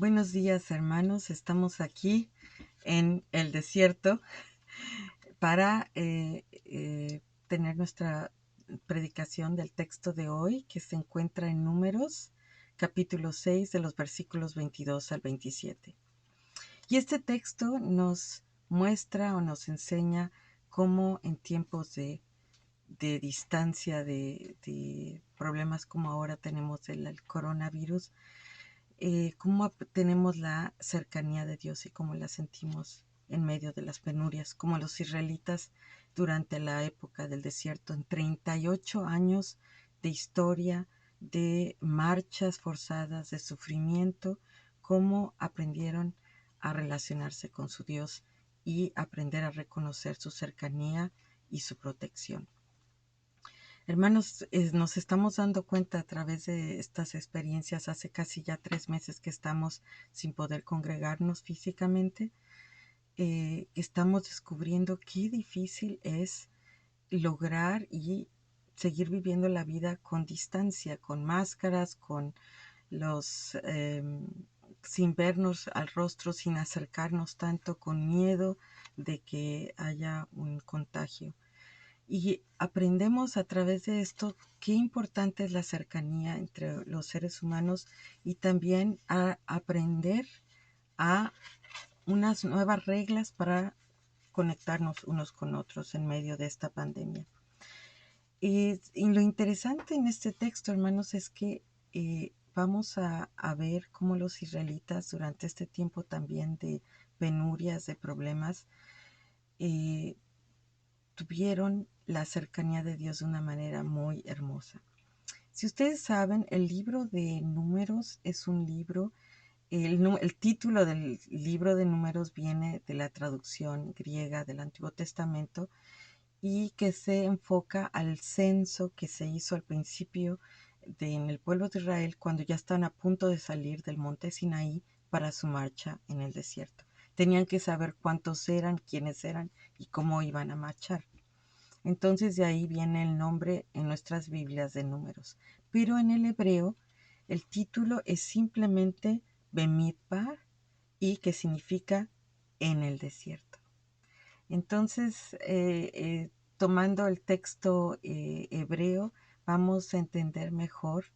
Buenos días, hermanos. Estamos aquí en el desierto para tener nuestra predicación del texto de hoy, que se encuentra en Números, capítulo 6, de los versículos 22 al 27. Y este texto nos muestra o nos enseña cómo en tiempos de distancia, de problemas como ahora tenemos el coronavirus, cómo tenemos la cercanía de Dios y cómo la sentimos en medio de las penurias, como los israelitas durante la época del desierto, en 38 años de historia, de marchas forzadas, de sufrimiento, cómo aprendieron a relacionarse con su Dios y aprender a reconocer su cercanía y su protección. Hermanos, nos estamos dando cuenta a través de estas experiencias, hace casi ya 3 meses que estamos sin poder congregarnos físicamente, estamos descubriendo qué difícil es lograr y seguir viviendo la vida con distancia, con máscaras, con los sin vernos al rostro, sin acercarnos tanto, con miedo de que haya un contagio. Y aprendemos a través de esto qué importante es la cercanía entre los seres humanos y también a aprender a unas nuevas reglas para conectarnos unos con otros en medio de esta pandemia. Y lo interesante en este texto, hermanos, es que vamos a ver cómo los israelitas durante este tiempo también de penurias, de problemas, eh, tuvieron la cercanía de Dios de una manera muy hermosa. Si ustedes saben, el libro de Números es un libro, el título del libro de Números viene de la traducción griega del Antiguo Testamento y que se enfoca al censo que se hizo al principio en el pueblo de Israel cuando ya están a punto de salir del monte Sinaí para su marcha en el desierto. Tenían que saber cuántos eran, quiénes eran y cómo iban a marchar. Entonces de ahí viene el nombre en nuestras Biblias de Números. Pero en el hebreo el título es simplemente Bemidbar y que significa en el desierto. Entonces, tomando el texto hebreo, vamos a entender mejor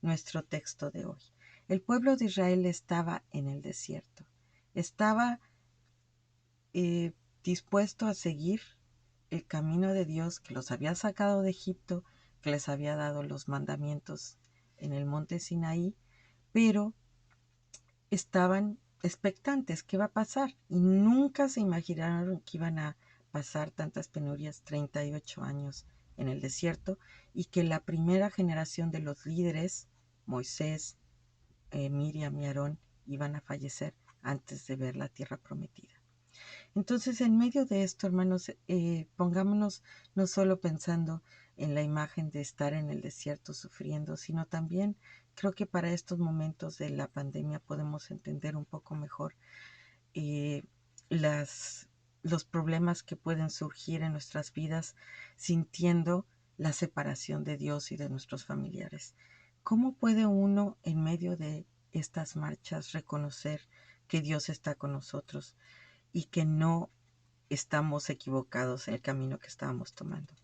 nuestro texto de hoy. El pueblo de Israel estaba en el desierto. Estaba eh, dispuesto a seguir el camino de Dios que los había sacado de Egipto, que les había dado los mandamientos en el monte Sinaí, pero estaban expectantes, ¿qué va a pasar? Y nunca se imaginaron que iban a pasar tantas penurias, 38 años en el desierto, y que la primera generación de los líderes, Moisés, Miriam y Aarón, iban a fallecer antes de ver la tierra prometida. Entonces, en medio de esto, hermanos, pongámonos no solo pensando en la imagen de estar en el desierto sufriendo, sino también creo que para estos momentos de la pandemia podemos entender un poco mejor eh, las, los problemas que pueden surgir en nuestras vidas sintiendo la separación de Dios y de nuestros familiares. ¿Cómo puede uno en medio de estas marchas reconocer que Dios está con nosotros y que no estamos equivocados en el camino que estábamos tomando?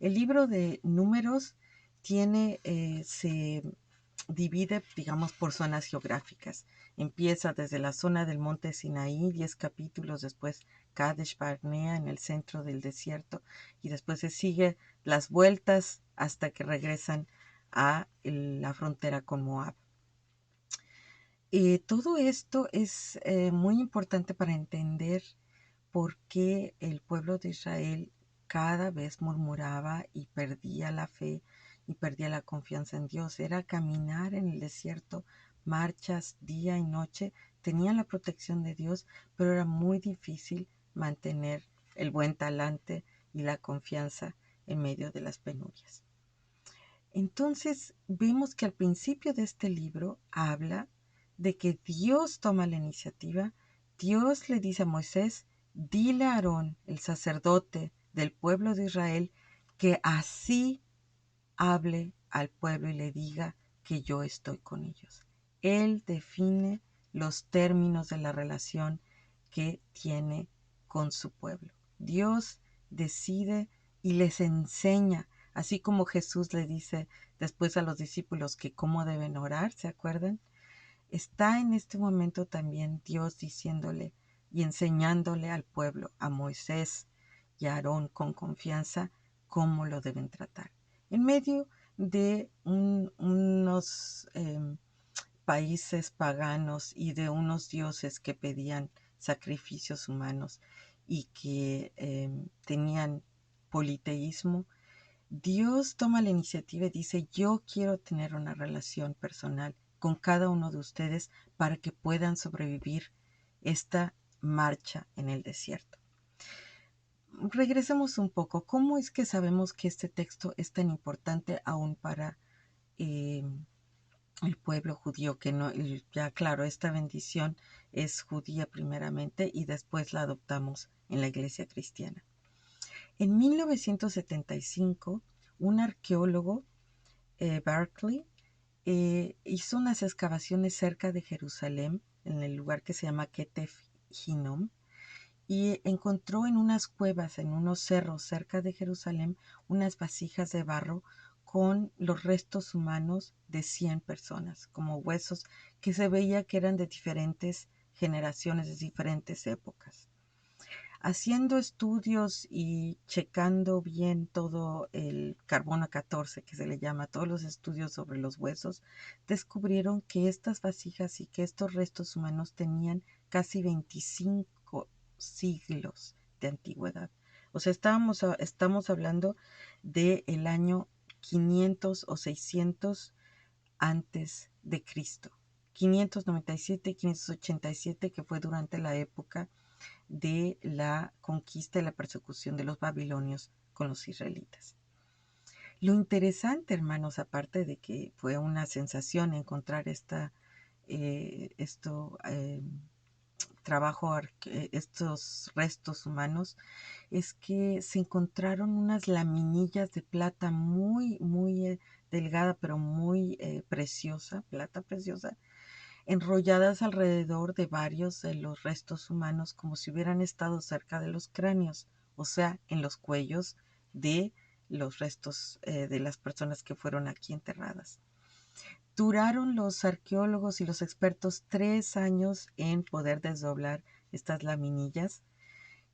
El libro de Números se divide, digamos, por zonas geográficas. Empieza desde la zona del monte Sinaí, 10 capítulos, después Kadesh Barnea en el centro del desierto, y después se sigue las vueltas hasta que regresan a la frontera con Moab. Todo esto es muy importante para entender por qué el pueblo de Israel cada vez murmuraba y perdía la fe y perdía la confianza en Dios. Era caminar en el desierto, marchas día y noche, tenían la protección de Dios, pero era muy difícil mantener el buen talante y la confianza en medio de las penurias. Entonces vemos que al principio de este libro habla de que Dios toma la iniciativa. Dios le dice a Moisés: dile a Aarón, el sacerdote del pueblo de Israel, que así hable al pueblo y le diga que yo estoy con ellos. Él define los términos de la relación que tiene con su pueblo. Dios decide y les enseña, así como Jesús le dice después a los discípulos que cómo deben orar, ¿se acuerdan? Está en este momento también Dios diciéndole y enseñándole al pueblo, a Moisés y a Aarón con confianza, cómo lo deben tratar. En medio de unos países paganos y de unos dioses que pedían sacrificios humanos y que tenían politeísmo, Dios toma la iniciativa y dice, yo quiero tener una relación personal con cada uno de ustedes para que puedan sobrevivir esta marcha en el desierto. Regresemos un poco. ¿Cómo es que sabemos que este texto es tan importante aún para el pueblo judío? Que no, ya claro, esta bendición es judía primeramente y después la adoptamos en la iglesia cristiana. En 1975, un arqueólogo, Berkeley, hizo unas excavaciones cerca de Jerusalén, en el lugar que se llama Ketef Hinnom, y encontró en unas cuevas, en unos cerros cerca de Jerusalén, unas vasijas de barro con los restos humanos de 100 personas, como huesos que se veía que eran de diferentes generaciones, de diferentes épocas. Haciendo estudios y checando bien todo el carbono 14, que se le llama, todos los estudios sobre los huesos, descubrieron que estas vasijas y que estos restos humanos tenían casi 25 siglos de antigüedad. O sea, estamos hablando del año 500 o 600 antes de Cristo. 597 y 587, que fue durante la época de la conquista y la persecución de los babilonios con los israelitas. Lo interesante, hermanos, aparte de que fue una sensación encontrar estos restos humanos, es que se encontraron unas laminillas de plata muy delgada, pero muy preciosa, plata preciosa, enrolladas alrededor de varios de los restos humanos como si hubieran estado cerca de los cráneos, o sea, en los cuellos de los restos de las personas que fueron aquí enterradas. Duraron los arqueólogos y los expertos 3 años en poder desdoblar estas laminillas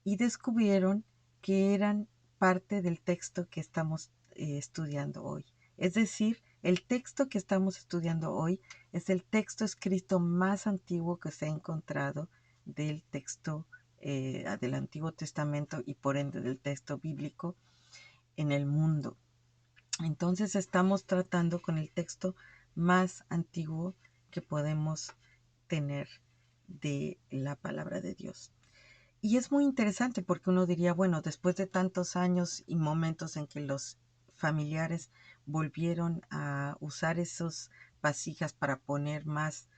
y descubrieron que eran parte del texto que estamos estudiando hoy. Es decir, el texto que estamos estudiando hoy es el texto escrito más antiguo que se ha encontrado del texto del Antiguo Testamento y por ende del texto bíblico en el mundo. Entonces estamos tratando con el texto más antiguo que podemos tener de la palabra de Dios. Y es muy interesante porque uno diría, bueno, después de tantos años y momentos en que los familiares volvieron a usar esas vasijas para poner más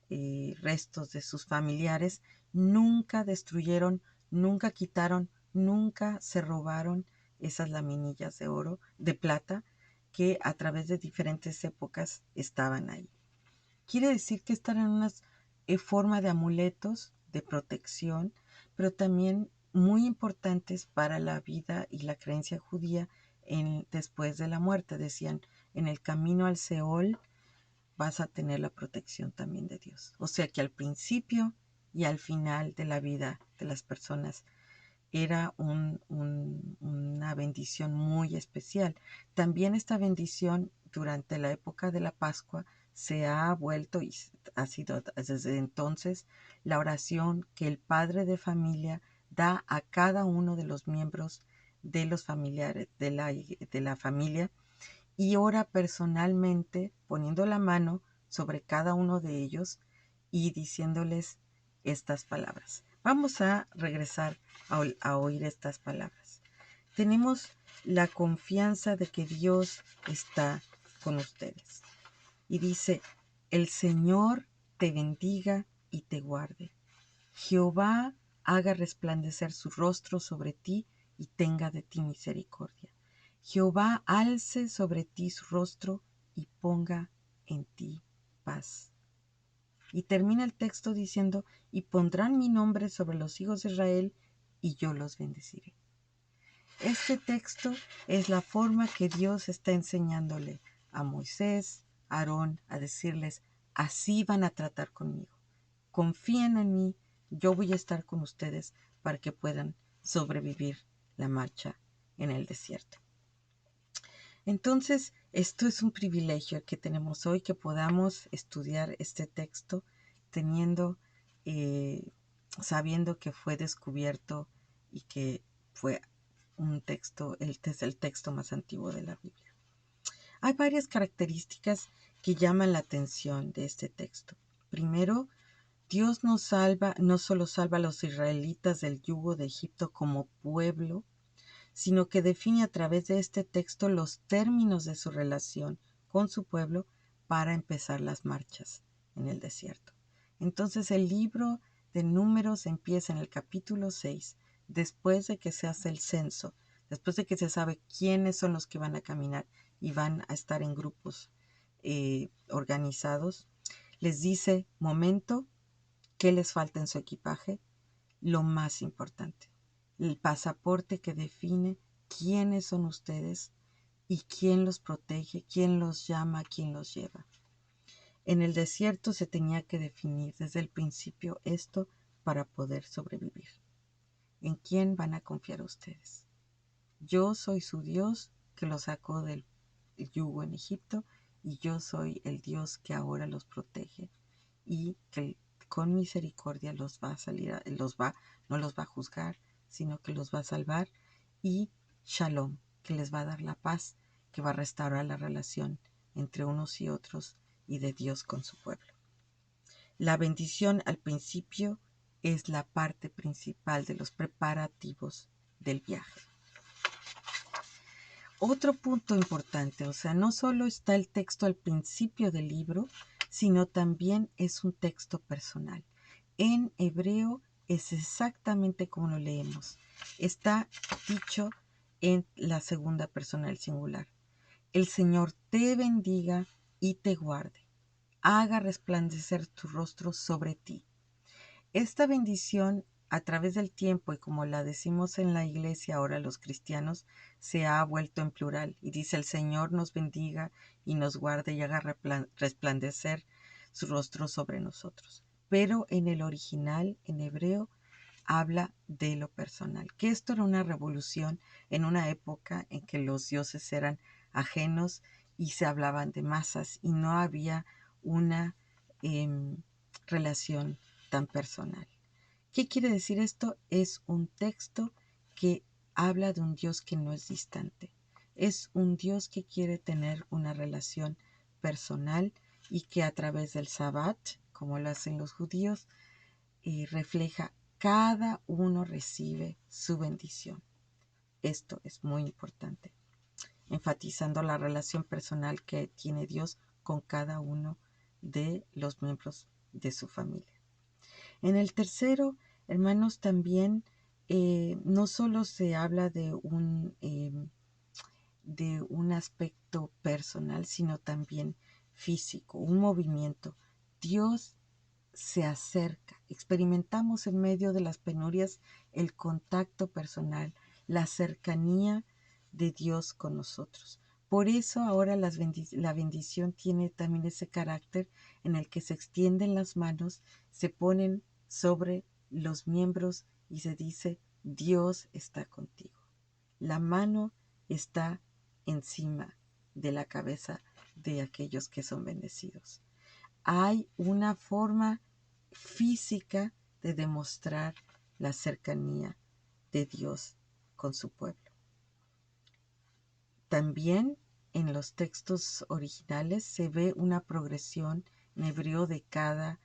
restos de sus familiares, nunca destruyeron, nunca quitaron, nunca se robaron esas laminillas de oro, de plata, que a través de diferentes épocas estaban ahí. Quiere decir que están en una forma de amuletos de protección, pero también muy importantes para la vida y la creencia judía después de la muerte. Decían, en el camino al Seol vas a tener la protección también de Dios. O sea que al principio y al final de la vida de las personas era una bendición muy especial. También esta bendición durante la época de la Pascua se ha vuelto y ha sido desde entonces la oración que el padre de familia da a cada uno de los miembros de los familiares de la familia y ora personalmente poniendo la mano sobre cada uno de ellos y diciéndoles estas palabras. Vamos a regresar a oír estas palabras. Tenemos la confianza de que Dios está con ustedes. Y dice, el Señor te bendiga y te guarde. Jehová haga resplandecer su rostro sobre ti y tenga de ti misericordia. Jehová alce sobre ti su rostro y ponga en ti paz. Y termina el texto diciendo, y pondrán mi nombre sobre los hijos de Israel y yo los bendeciré. Este texto es la forma que Dios está enseñándole a Moisés, a Aarón, a decirles, así van a tratar conmigo. Confíen en mí, yo voy a estar con ustedes para que puedan sobrevivir la marcha en el desierto. Entonces, esto es un privilegio que tenemos hoy, que podamos estudiar este texto teniendo, sabiendo que fue descubierto y que fue un texto, es el texto más antiguo de la Biblia. Hay varias características que llaman la atención de este texto. Primero, Dios no solo salva a los israelitas del yugo de Egipto como pueblo, sino que define a través de este texto los términos de su relación con su pueblo para empezar las marchas en el desierto. Entonces el libro de Números empieza en el capítulo 6, después de que se hace el censo, después de que se sabe quiénes son los que van a caminar y van a estar en grupos organizados. Les dice, momento, qué les falta en su equipaje, lo más importante, el pasaporte que define quiénes son ustedes y quién los protege, quién los llama, quién los lleva. En el desierto se tenía que definir desde el principio esto para poder sobrevivir. ¿En quién van a confiar ustedes? Yo soy su Dios que los sacó del yugo en Egipto y yo soy el Dios que ahora los protege y que con misericordia los va a salir, no los va a juzgar, sino que los va a salvar, y Shalom, que les va a dar la paz, que va a restaurar la relación entre unos y otros y de Dios con su pueblo. La bendición al principio es la parte principal de los preparativos del viaje. Otro punto importante, o sea, no solo está el texto al principio del libro, sino también es un texto personal. En hebreo es exactamente como lo leemos. Está dicho en la segunda persona del singular. El Señor te bendiga y te guarde. Haga resplandecer tu rostro sobre ti. Esta bendición a través del tiempo, y como la decimos en la iglesia ahora los cristianos, se ha vuelto en plural y dice: el Señor nos bendiga y nos guarde y haga resplandecer su rostro sobre nosotros. Pero en el original, en hebreo, habla de lo personal, que esto era una revolución en una época en que los dioses eran ajenos y se hablaban de masas y no había una relación tan personal. ¿Qué quiere decir esto? Es un texto que habla de un Dios que no es distante. Es un Dios que quiere tener una relación personal y que a través del Sabbat, como lo hacen los judíos, refleja cada uno recibe su bendición. Esto es muy importante, enfatizando la relación personal que tiene Dios con cada uno de los miembros de su familia. En el tercero, hermanos, también no solo se habla de un aspecto personal, sino también físico, un movimiento. Dios se acerca, experimentamos en medio de las penurias el contacto personal, la cercanía de Dios con nosotros. Por eso ahora la bendición tiene también ese carácter en el que se extienden las manos, se ponen sobre los miembros y se dice: Dios está contigo. La mano está encima de la cabeza de aquellos que son bendecidos. Hay una forma física de demostrar la cercanía de Dios con su pueblo. También en los textos originales se ve una progresión en hebreo de cada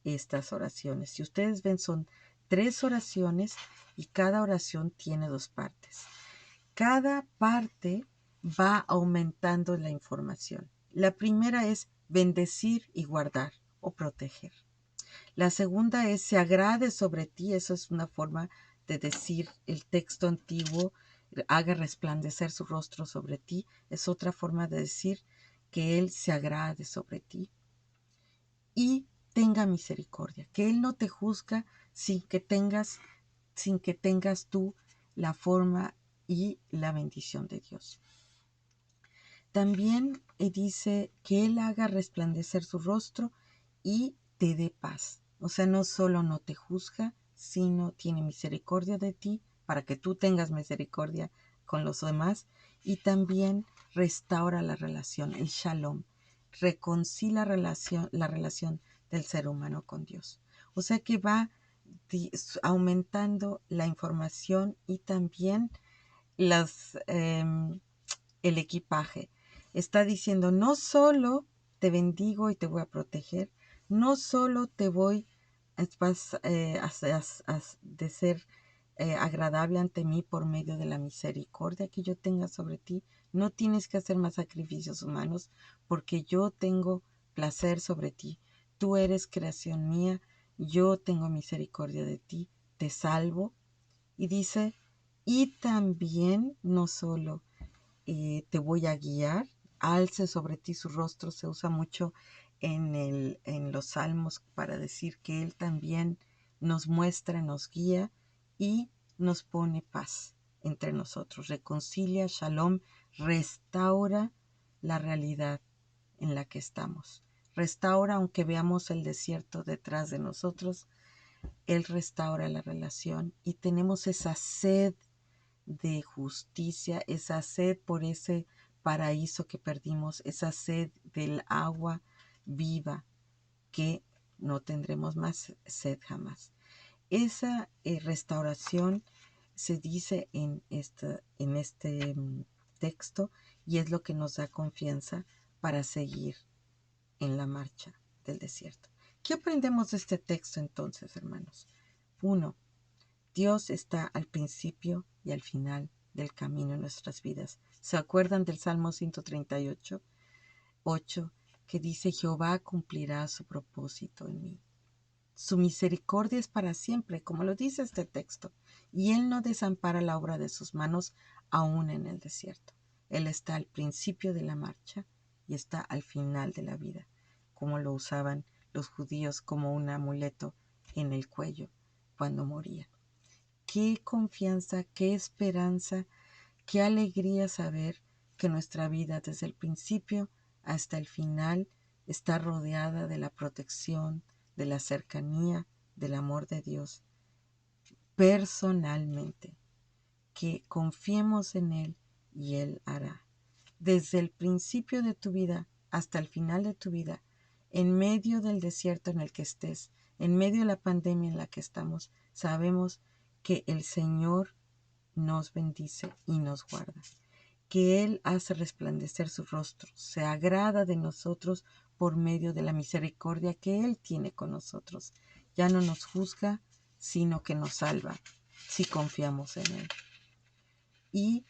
estas oraciones. Si ustedes ven, son 3 oraciones y cada oración tiene 2 partes. Cada parte va aumentando la información. La primera es bendecir y guardar o proteger. La segunda es se agrade sobre ti. Eso es una forma de decir el texto antiguo: haga resplandecer su rostro sobre ti. Es otra forma de decir que Él se agrade sobre ti. Y tenga misericordia, que Él no te juzga sin que tengas tú la forma y la bendición de Dios. También dice que Él haga resplandecer su rostro y te dé paz. O sea, no solo no te juzga, sino tiene misericordia de ti para que tú tengas misericordia con los demás, y también restaura la relación, el shalom, reconcilia la relación del ser humano con Dios. O sea que va aumentando la información y también las, el equipaje. Está diciendo, no solo te bendigo y te voy a proteger, no solo te voy vas, de ser agradable ante mí por medio de la misericordia que yo tenga sobre ti. No tienes que hacer más sacrificios humanos porque yo tengo placer sobre ti. Tú eres creación mía, yo tengo misericordia de ti, te salvo. Y dice, y también no solo te voy a guiar, alce sobre ti su rostro, se usa mucho en los salmos para decir que Él también nos muestra, nos guía y nos pone paz entre nosotros, reconcilia, shalom, restaura la realidad en la que estamos. Restaura, aunque veamos el desierto detrás de nosotros, Él restaura la relación y tenemos esa sed de justicia, esa sed por ese paraíso que perdimos, esa sed del agua viva que no tendremos más sed jamás. Esa restauración se dice en este texto, y es lo que nos da confianza para seguir en la marcha del desierto. ¿Qué aprendemos de este texto entonces, hermanos? 1. Dios está al principio y al final del camino en nuestras vidas. ¿Se acuerdan del Salmo 138, 8, que dice, Jehová cumplirá su propósito en mí? Su misericordia es para siempre, como lo dice este texto, y Él no desampara la obra de sus manos aún en el desierto. Él está al principio de la marcha y está al final de la vida, como lo usaban los judíos como un amuleto en el cuello cuando morían. Qué confianza, qué esperanza, qué alegría saber que nuestra vida desde el principio hasta el final está rodeada de la protección, de la cercanía, del amor de Dios personalmente. Que confiemos en Él y Él hará. Desde el principio de tu vida hasta el final de tu vida, en medio del desierto en el que estés, en medio de la pandemia en la que estamos, sabemos que el Señor nos bendice y nos guarda, que Él hace resplandecer su rostro, se agrada de nosotros por medio de la misericordia que Él tiene con nosotros. Ya no nos juzga, sino que nos salva si confiamos en Él. Y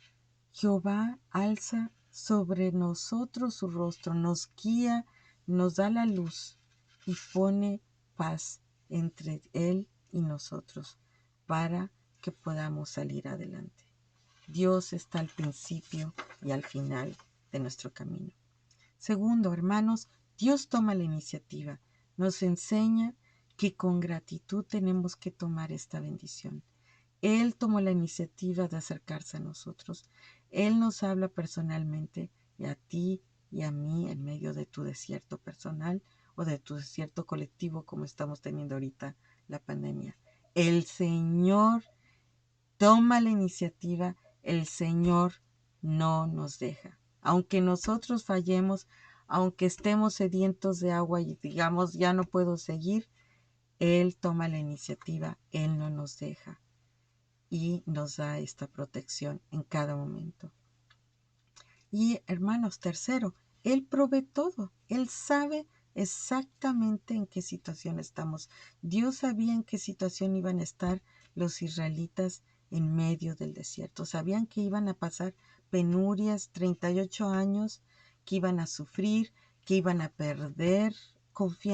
Jehová alza sobre nosotros su rostro, nos guía, nos da la luz y pone paz entre Él y nosotros para que podamos salir adelante. Dios está al principio y al final de nuestro camino. Segundo, hermanos, Dios toma la iniciativa, nos enseña que con gratitud tenemos que tomar esta bendición. Él tomó la iniciativa de acercarse a nosotros. Él nos habla personalmente, y a ti y a mí en medio de tu desierto personal o de tu desierto colectivo como estamos teniendo ahorita la pandemia. El Señor toma la iniciativa, el Señor no nos deja. Aunque nosotros fallemos, aunque estemos sedientos de agua y digamos ya no puedo seguir, Él toma la iniciativa, Él no nos deja y nos da esta protección en cada momento. Y hermanos, tercero, Él provee todo. Él sabe exactamente en qué situación estamos. Dios sabía en qué situación iban a estar los israelitas en medio del desierto. Sabían que iban a pasar penurias, 38 años, que iban a sufrir, que iban a perder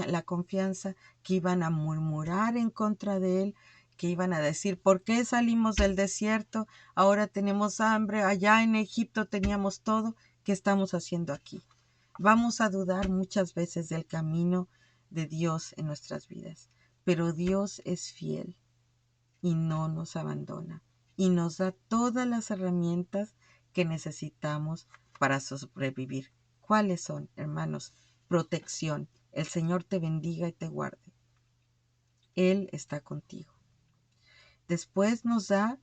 la confianza, que iban a murmurar en contra de Él, que iban a decir, ¿por qué salimos del desierto? Ahora tenemos hambre, allá en Egipto teníamos todo, ¿qué estamos haciendo aquí? Vamos a dudar muchas veces del camino de Dios en nuestras vidas. Pero Dios es fiel y no nos abandona y nos da todas las herramientas que necesitamos para sobrevivir. ¿Cuáles son, hermanos? Protección. El Señor te bendiga y te guarde. Él está contigo. Después nos da: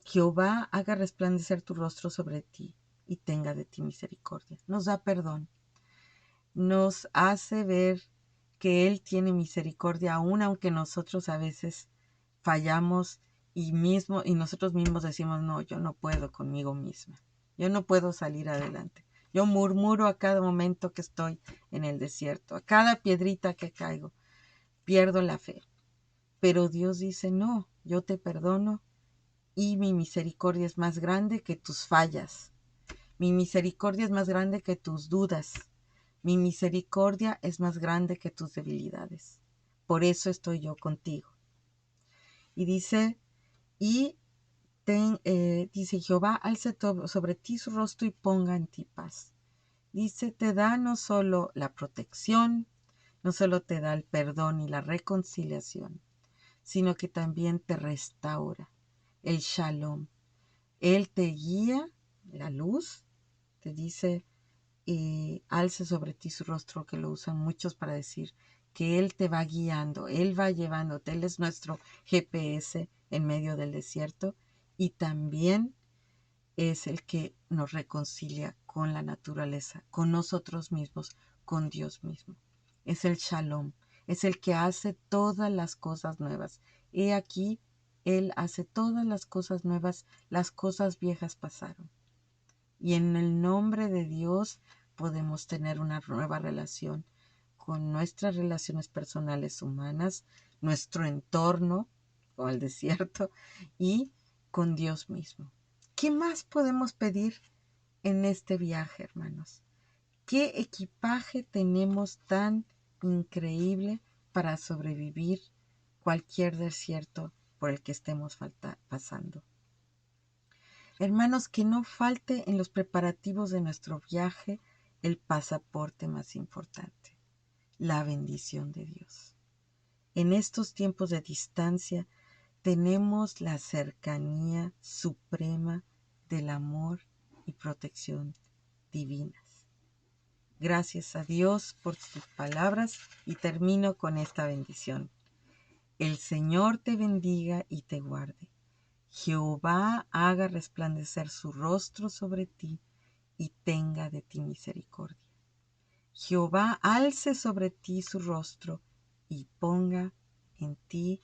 Jehová haga resplandecer tu rostro sobre ti y tenga de ti misericordia. Nos da perdón. Nos hace ver que Él tiene misericordia, aun aunque nosotros a veces fallamos y nosotros mismos decimos: no, yo no puedo conmigo misma. Yo no puedo salir adelante. Yo murmuro a cada momento que estoy en el desierto. A cada piedrita que caigo, pierdo la fe. Pero Dios dice: no, yo te perdono y mi misericordia es más grande que tus fallas. Mi misericordia es más grande que tus dudas. Mi misericordia es más grande que tus debilidades. Por eso estoy yo contigo. Y dice: dice Jehová, alce sobre ti su rostro y ponga en ti paz. Dice, te da no solo la protección, no solo te da el perdón y la reconciliación, sino que también te restaura el shalom. Él te guía, la luz, te dice, alce sobre ti su rostro, que lo usan muchos para decir que Él te va guiando, Él va llevándote, Él es nuestro GPS en medio del desierto y también es el que nos reconcilia con la naturaleza, con nosotros mismos, con Dios mismo. Es el shalom, es el que hace todas las cosas nuevas. He aquí, Él hace todas las cosas nuevas, las cosas viejas pasaron. Y en el nombre de Dios podemos tener una nueva relación con nuestras relaciones personales humanas, nuestro entorno, o el desierto, y con Dios mismo. ¿Qué más podemos pedir en este viaje, hermanos? ¿Qué equipaje tenemos tan increíble para sobrevivir cualquier desierto por el que estemos pasando? Hermanos, que no falte en los preparativos de nuestro viaje el pasaporte más importante, la bendición de Dios. En estos tiempos de distancia tenemos la cercanía suprema del amor y protección divinas. Gracias a Dios por sus palabras y termino con esta bendición. El Señor te bendiga y te guarde. Jehová haga resplandecer su rostro sobre ti y tenga de ti misericordia. Jehová alce sobre ti su rostro y ponga en ti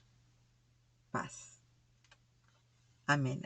paz. Amén.